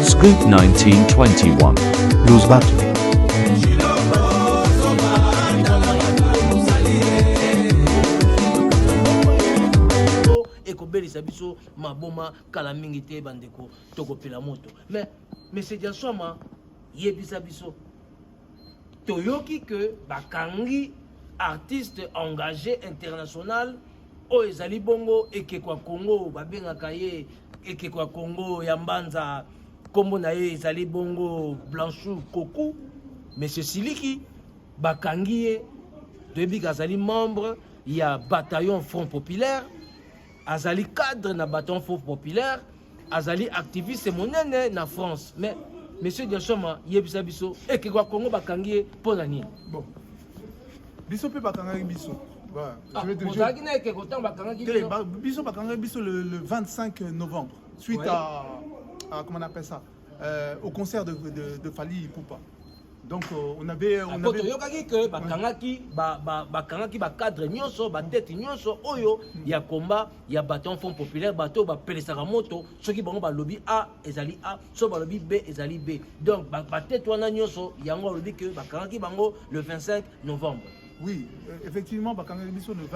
Scoop 1921. Blues Battle. ekobelisa biso maboma kala mingi te bandeko tokopela moto mais c'est déjà soma yebisa biso toyoki que bakangi artiste engagé international o ezali bongo ekekwa Congo babengaka ye ekekwa Congo ya mbanza kombo na ye ezali bongo Blanchou Koku monsieur Siliki bakangi ye toyebi kazali membre ya bataillon Front Populaire azali cadre na bataillon Front Populaire azali activiste monene na France mais monsieur Diachoma yebisa biso ekekwa Congo bakangi ye pona nini bon biso pe bakangaki biso biso bakangaki biso le 25 novembre suite à comment on appelle ça au concert de Fally Ipupa. Donc on avait yokaki que bakangaki ba cadre nyonso ba tête nyonso oyo ya combat ya bataillon Front Populaire bato ba pelesaka moto soki bango ba lobby A ezali A so ba lobby B ezali B donc ba tête wana nyonso yango lobby que bakangaki bango le 25 novembre. Oui, effectivement, bakangaki biso le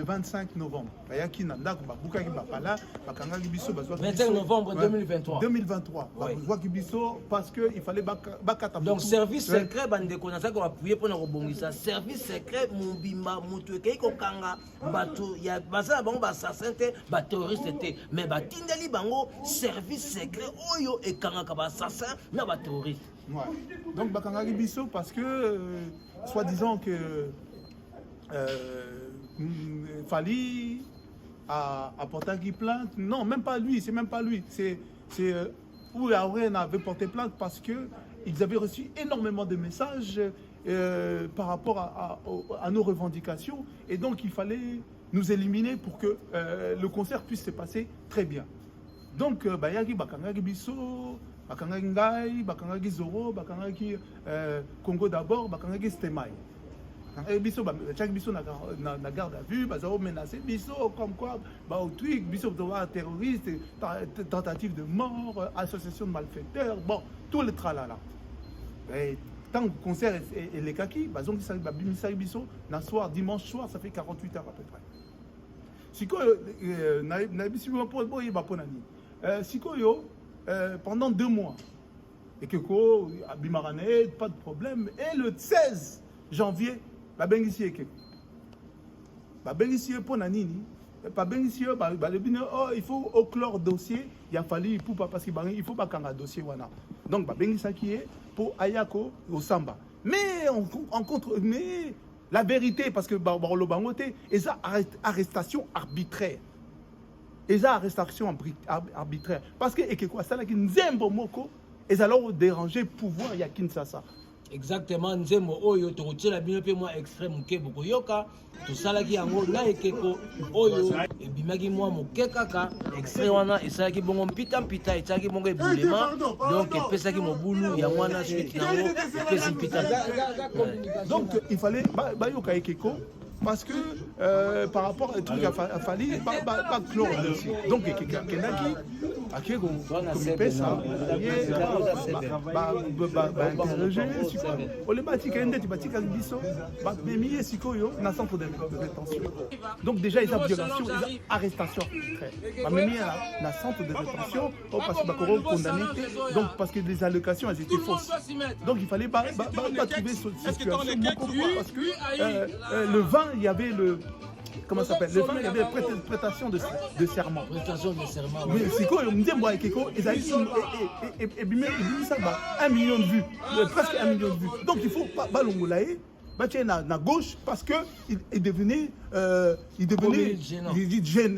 25 novembre. Bayaki na ndako babukaki bapala, bakangaki biso bazwa 25 novembre 2023. 2023. Bazwa biso parce que il fallait bakata. Donc service secret bandeko na sako appuyer pour na kobongisa service secret mobimba mutu ekei kokanga bato ya basala bango ba assassin te ba terroriste te mais batindeli bango service secret oyo ekangaka ba assassin na ba terroriste. Ouais. Donc bakangaki biso parce que soi-disant que Fally a porté plainte. Non, même pas lui, c'est même pas lui. C'est Ouren avait porté plainte parce que ils avaient reçu énormément de messages par rapport à nos revendications et donc il fallait nous éliminer pour que le concert puisse se passer très bien. Donc bayaki bakangaki biso bakangaki ngai bakangaki Zoro bakangaki Congo d'abord bakangaki Stemai biso bachaki biso na garde à vue bazao menacé biso comme quoi ba au tweet biso doit terroriste tentative de mort association de malfaiteurs bon tout le tralala et tant que concert et les kaki bazon qui s'arrive babimisa biso na soir dimanche soir ça fait 48 heures à peu près siko na biso pour ba ponani sikoyo pendant 2 mois et que Bimarane, pas de problème et le 16 janvier babengisi eke babengisi pour nanini babengisi il faut clore dossier il a fallu pour parce qu'il faut pas kanga dossier wana donc babengisa qui est pour Ayako au Samba mais en contre mais la vérité parce que le bangote et ça arrestation arbitraire. Et ça, arrestation arbitraire. Parce que, et que quoi, ça, là, qui nous aime beaucoup, et ça leur déranger pouvoir, il y a Kinshasa. Exactement, nzembo oyo tokotela bino pe moi extrait moke boko yoka to salaki yango na ekeko oyo ebimaki moi moke kaka extrait wana esalaki bongo mpita esalaki bongo ebulema donc epesaki mobulu ya mwana suite nango epesi mpita donc il fallait bayoka ekeko parce que par rapport à truc à Fally pas clore aussi donc kenaki akego comme pesa interroger on les bâti kende tu bâti kan biso ba bemiye sikoyo na centre de rétention donc déjà ils ont violation arrestation ba bemiye na centre de rétention parce que ba condamné donc parce que les allocations elles étaient fausses donc il fallait pas trouver cette situation parce que le 20 il y avait le comment ça s'appelle le 20 il y avait prêtation de serment oui c'est quoi on me dit moi Keko et bimé il dit ça 1 million de vues presque 1 million de vues donc il faut pas balongolaye na gauche parce que il devenait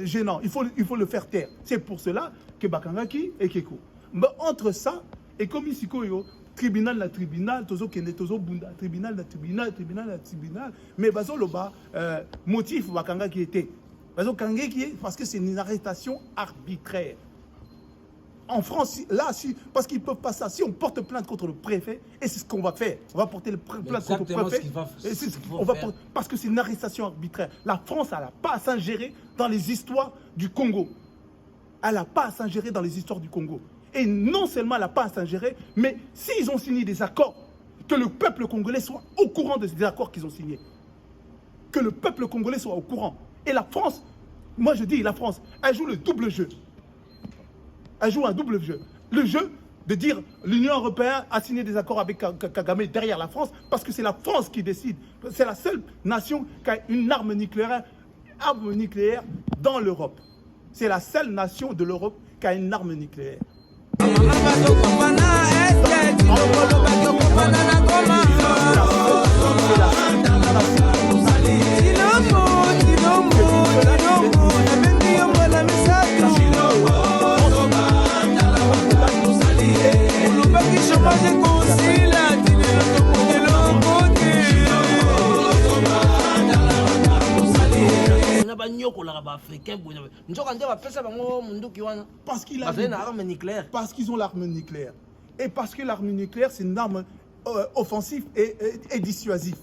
gênant il faut le faire taire c'est pour cela que Bakangaki et Keko mais entre ça et comme ici tribunal na tribunal tozo kende tozo bunda tribunal na tribunal mais bazo loba motif bakanga qui était bazo kangé qui est parce que c'est une arrestation arbitraire en France là si parce qu'ils peuvent pas ça si on porte plainte contre le préfet et c'est ce qu'on va faire on va porter plainte contre le préfet parce que c'est une arrestation arbitraire la France elle a pas à s'ingérer dans les histoires du Congo elle a pas à s'ingérer dans les histoires du Congo Et non seulement elle n'a pas à s'ingérer, mais s'ils ont signé des accords, que le peuple congolais soit au courant de ces accords qu'ils ont signés. Que le peuple congolais soit au courant. Et la France, moi je dis, la France, elle joue le double jeu. Elle joue un double jeu. Le jeu de dire l'Union européenne a signé des accords avec Kagame derrière la France parce que c'est la France qui décide. C'est la seule nation qui a une arme nucléaire dans l'Europe. C'est la seule nation de l'Europe qui a une arme nucléaire. Parce qu'ils ont l'arme nucléaire. Et parce que l'arme nucléaire, c'est une arme offensive et dissuasive.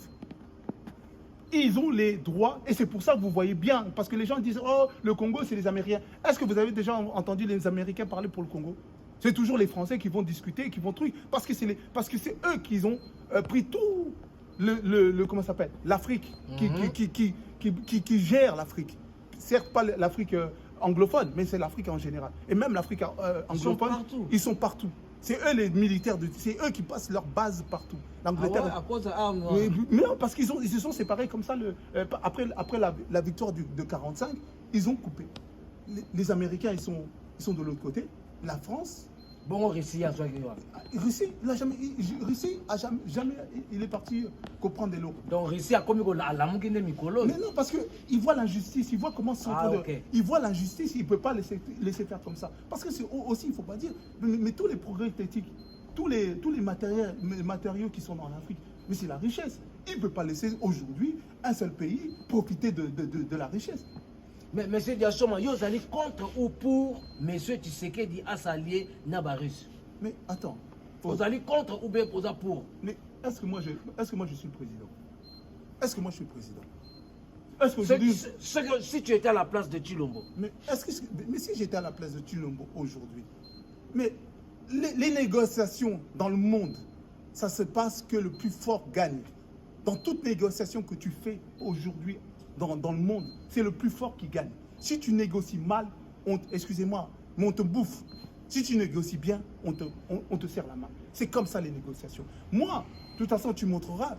Ils ont les droits, et c'est pour ça que vous voyez bien, parce que les gens disent, oh, le Congo, c'est les Américains. Est-ce que vous avez déjà entendu les Américains parler pour le Congo? C'est toujours les Français qui vont discuter, qui vont truc, parce que c'est eux qui ont pris tout comment ça s'appelle, l'Afrique, qui gère l'Afrique. Certes, pas l'Afrique anglophone, mais c'est l'Afrique en général. Et même l'Afrique anglophone, ils sont partout. C'est eux les militaires, c'est eux qui passent leur base partout. L'Angleterre. Ah ouais, à cause de armes. Mais non, parce qu'ils se sont séparés comme ça. Après la victoire de 1945, ils ont coupé. Les Américains, ils sont de l'autre côté. La France. Bon, Russie a Russie, il est parti comprendre des lots. Donc Russie a commis la mouquine de Mikolo. Mais non, parce qu'il voit l'injustice, il voit comment c'est il voit l'injustice, il ne peut pas laisser faire comme ça. Parce que c'est aussi, il ne faut pas dire, mais tous les progrès techniques, tous les matériaux qui sont dans l'Afrique, mais c'est la richesse. Il ne peut pas laisser aujourd'hui un seul pays profiter de la richesse. Mais M. Diachoma, vous allez contre ou pour M. Tshisekedi à s'allier Nabarus? Mais attends. Vous allez contre ou bien pour? Mais est-ce que moi je suis le président? Est-ce que moi je suis le président? Si tu étais à la place de Tshilombo. Mais si j'étais à la place de Tshilombo aujourd'hui, mais les négociations dans le monde, ça se passe que le plus fort gagne. Dans toute négociation que tu fais aujourd'hui, dans le monde, c'est le plus fort qui gagne. Si tu négocies mal, excusez-moi, mais on te bouffe. Si tu négocies bien, on te serre la main. C'est comme ça les négociations. Moi, de toute façon, tu montreras,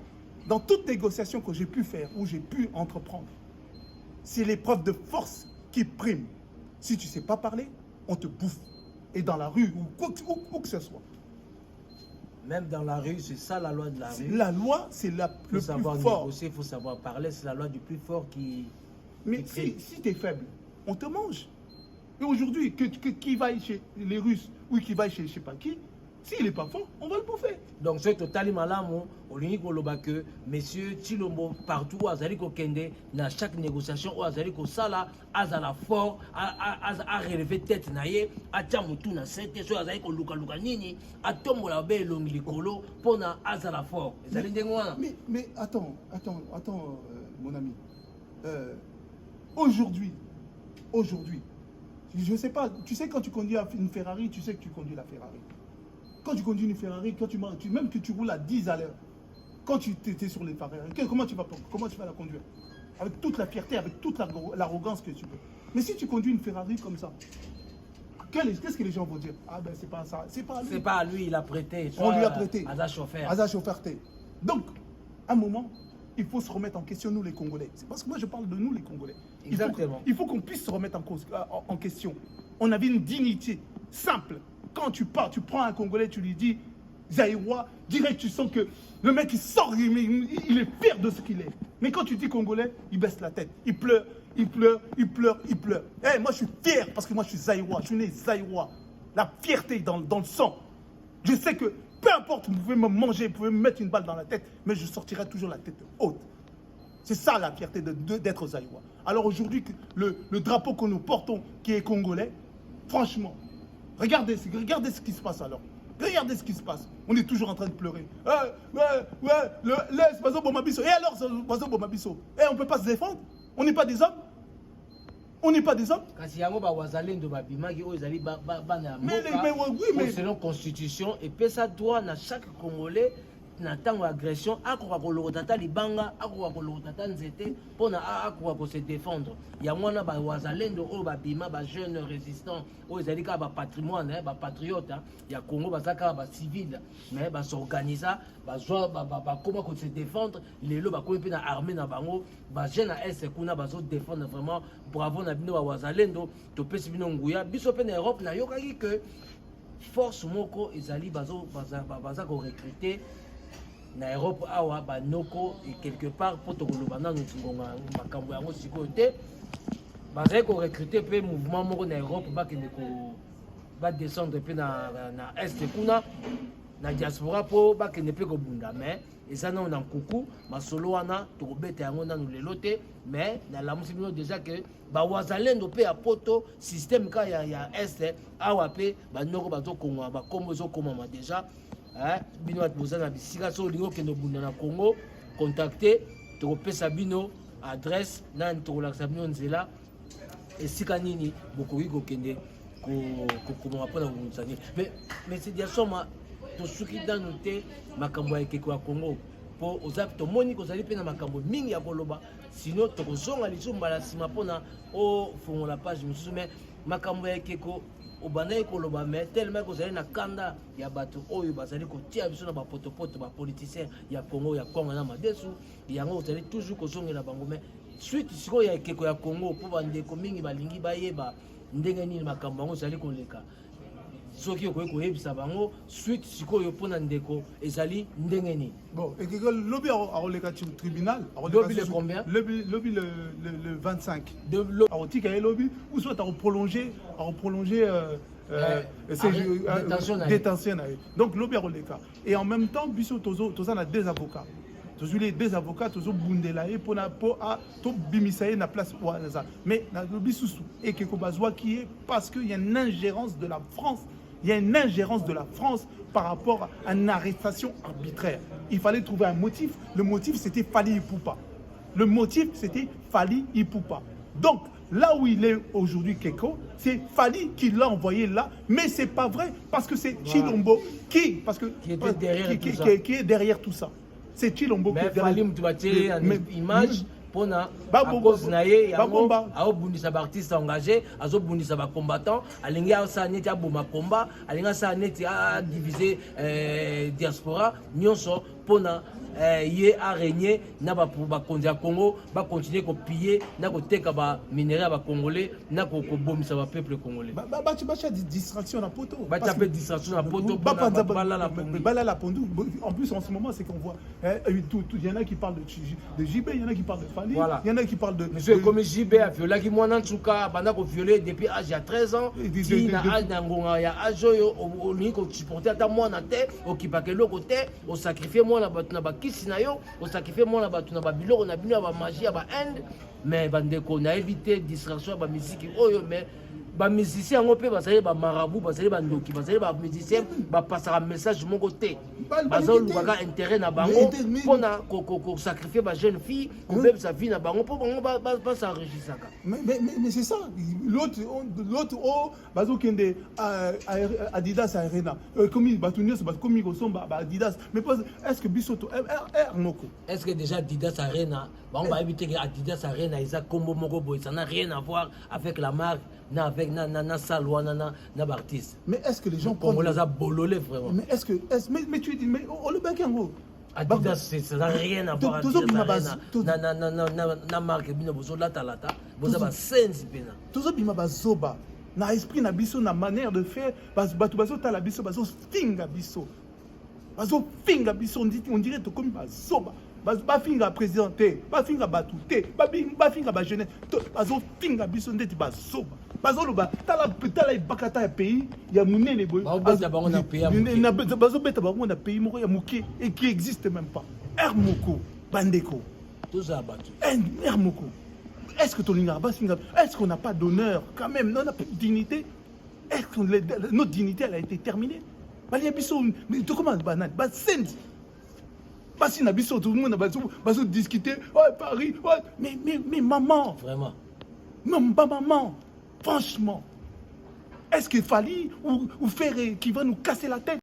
dans toute négociation que j'ai pu faire, ou j'ai pu entreprendre, c'est l'épreuve de force qui prime. Si tu ne sais pas parler, on te bouffe. Et dans la rue, ou où que ce soit. Même dans la rue, c'est ça la loi de la rue. La loi, c'est le plus fort. Il faut savoir parler, c'est la loi du plus fort qui... Mais si tu es faible, on te mange. Et aujourd'hui, qui va chez les Russes ou qui va chez je ne sais pas qui, s'il n'est pas fort, on va le bouffer. Donc c'est totalement malamo, au l'unique que monsieur Tshilombo partout à Zali Kokende, dans chaque négociation, à Zali Kosala, à Zala fort, à relever tête naïe, à Tiamutu na sente, à Zali Koluka Nini, à Tombo la belle Longlikolo, pour na Azala fort. Mais attends, mon ami. Aujourd'hui, je ne sais pas, tu sais quand tu conduis une Ferrari, tu sais que tu conduis la Ferrari. Quand tu conduis une Ferrari, même que tu roules à 10 à l'heure, quand tu étais sur les Ferrari, comment tu vas la conduire? Avec toute la fierté, avec toute l'arrogance que tu peux. Mais si tu conduis une Ferrari comme ça, qu'est-ce que les gens vont dire? Ah ben c'est pas ça, c'est pas à lui. C'est pas à lui, il a prêté. On lui a prêté. À sa chauffeur. À sa chauffeureté. Donc, à un moment, il faut se remettre en question, nous les Congolais. C'est parce que moi je parle de nous les Congolais. Exactement. Il faut qu'on puisse se remettre en question. On avait une dignité simple. Quand tu pars, tu prends un Congolais, tu lui dis Zaïrois, direct tu sens que le mec il sort, il est fier de ce qu'il est. Mais quand tu dis Congolais, il baisse la tête, il pleure. Moi je suis fier parce que moi je suis Zaïrois, je suis né Zaïrois. La fierté dans le sang. Je sais que peu importe, vous pouvez me manger, vous pouvez me mettre une balle dans la tête, mais je sortirai toujours la tête haute. C'est ça la fierté d'être Zaïrois. Alors aujourd'hui, le drapeau que nous portons, qui est congolais, franchement, regardez ce qui se passe alors. Regardez ce qui se passe. On est toujours en train de pleurer. Laisse Bazo Bomabiso. Et alors, Bazo Bomabiso? On ne peut pas se défendre? On n'est pas des hommes? On n'est pas des hommes. Kasi yango ba wazalendo ba bimaki o ezali ba na mais selon constitution et puis ça droit na chaque Congolais na tango agression akoka kolokota ta libanga akoka kolokota ta nzete pona akoka ko se défendre ya mwana ba wazalendo o ba bima ba jeune résistant o ezali ka ba patrimoine ba patriote ya Congo bazaka ba civil mais ba s'organiser ba joie ba koma ko se défendre lelo ba ko na armée na bango ba jeune na est kuna ba zo défendre vraiment bravo na bino ba wazalendo to pesi bino nguya biso pe na Europe na yokaki que force moko ezali baza ko recruter na Europe awa banoko et quelque part pour to koloba na ngonga makambo yango sikoyo te bazali ko recruter pe mouvement moko na Europe bakende ko ba descendre pe na est kuna na diaspora po bakende pe ko bunda mais eza na nkuku masolo wana to kobeta yango nanu lelo te mais na lamusi bino déjà que ba wazalendo pe ya poto système ka ya est awa pe banoko bazo kongwa ba kombo zo komama déjà bino bozana bisika so lingo kendo bunda na Congo contacter to pesa bino adresse na to laksa bino nzela esika nini bokoki ko kende ko komama pona bunzani mais c'est dia soma to suki danu te makambo ya keko ya Congo po ozap to moni ko zali pe na makambo mingi ya koloba sinon to kozonga lisumba la sima pona o fongola page mususu mais makambo ya keko obana ekoloba mais tellement que na kanda ya bato oyo bazali kotia biso na ba potopoto ba politiciens ya Congo ya Kongo na madesu yango ozali toujours kozongela bango mais suite siko ya ekeko ya Congo po bandeko mingi balingi bayeba ndenge nini makambo yango ezali koleka soki okoki koyebisa bango suite sikoyo mpona ndeko ezali ndenge nini bon ekeko lobi akoleka tribunal lobi le combien lobi le 25 akotika ye lobi ou soit akoprolonger détention na ye donc lobi akoleka et en même temps biso toza na des avocats tozuli des avocats tozobundela ye po tobimisa ye na place wana mais na lobi susu ekeko bazwaki ye parce qu'il y a une ingérence de la France. Il y a une ingérence de la France par rapport à une arrestation arbitraire. Il fallait trouver un motif. Le motif, c'était Fally Ipupa. Le motif, c'était Fally Ipupa. Donc, là où il est aujourd'hui, Keko, c'est Fally qui l'a envoyé là, mais c'est pas vrai parce que c'est Chilombo qui est derrière tout ça. C'est Chilombo qui est derrière. Mais image. Pona à cause na ye yango aobundisa ba artiste engagé azobundisa ba combattant alingi asa neti aboma combat alingi asa neti a diviser diaspora nyonso pona ye a régner na ba konzi ya Congo ba continuer ko piller na ko teka ba minerais ba congolais na ko bomisa ba peuple congolais ba distraction na poto ba taper distraction na poto bala la pondu en plus en ce moment c'est qu'on voit il y en a qui parlent de JB il y en a qui parlent de Fally il y en a qui parlent de monsieur comme JB a violé qui moi ntuka banda ko violer depuis âge ya 13 ans qui na âge na ngonga ya âge yo o ni ko supporter ata moi na te o kipake loko te o sacrifier moi na batu na bakisi na yo o sacrifier moi na batu na ba biloko na bino ba magie ba end mais bandeko na éviter distraction ba musique oyo mais ba musicien ngo pe bazali ba marabout bazali ba ndoki bazali ba musicien ba passer un message mon côté bazali baka intérêt na bango pona ko sacrifier ba jeune fille ko bebe sa vie na bango po bango ba s'enregistrer mais c'est ça l'autre bazo kende Adidas Arena comme batunyo c'est comme ko somba Adidas mais est-ce que bisoto moko est-ce que déjà Adidas Arena bango ba éviter que Adidas Arena isa combo moko boy ça n'a rien à voir avec la marque na avec na salwa na artiste mais est-ce que les gens comme la bololé vraiment mais est-ce que mais tu dis mais on le bac en gros Adidas ça n'a rien à voir na marque bino bozo lata boza ba sense pena tozo bima bazoba na esprit na biso na manière de faire bato bazo tala biso bazo finga biso on dirait to comme bazoba bafinga président te bafinga batu te bafinga ba jeunesse bazo finga biso ndeti bazoba bazoloba tala bakata ya pays ya munene boy bazobeta bango na pays bazobeta bango na pays moko ya muke et qui existe même pas moko bandeko tout ça batu moko est-ce que tolinga basinga est-ce qu'on n'a pas d'honneur quand même on n'a pas de dignité est-ce que notre dignité elle a été terminée bali biso to comment banane ba sense basi na biso tout le monde bazo discuter Paris mais maman vraiment Non, pas maman. Franchement. Est-ce que Fali ou Ferré qui va nous casser la tête?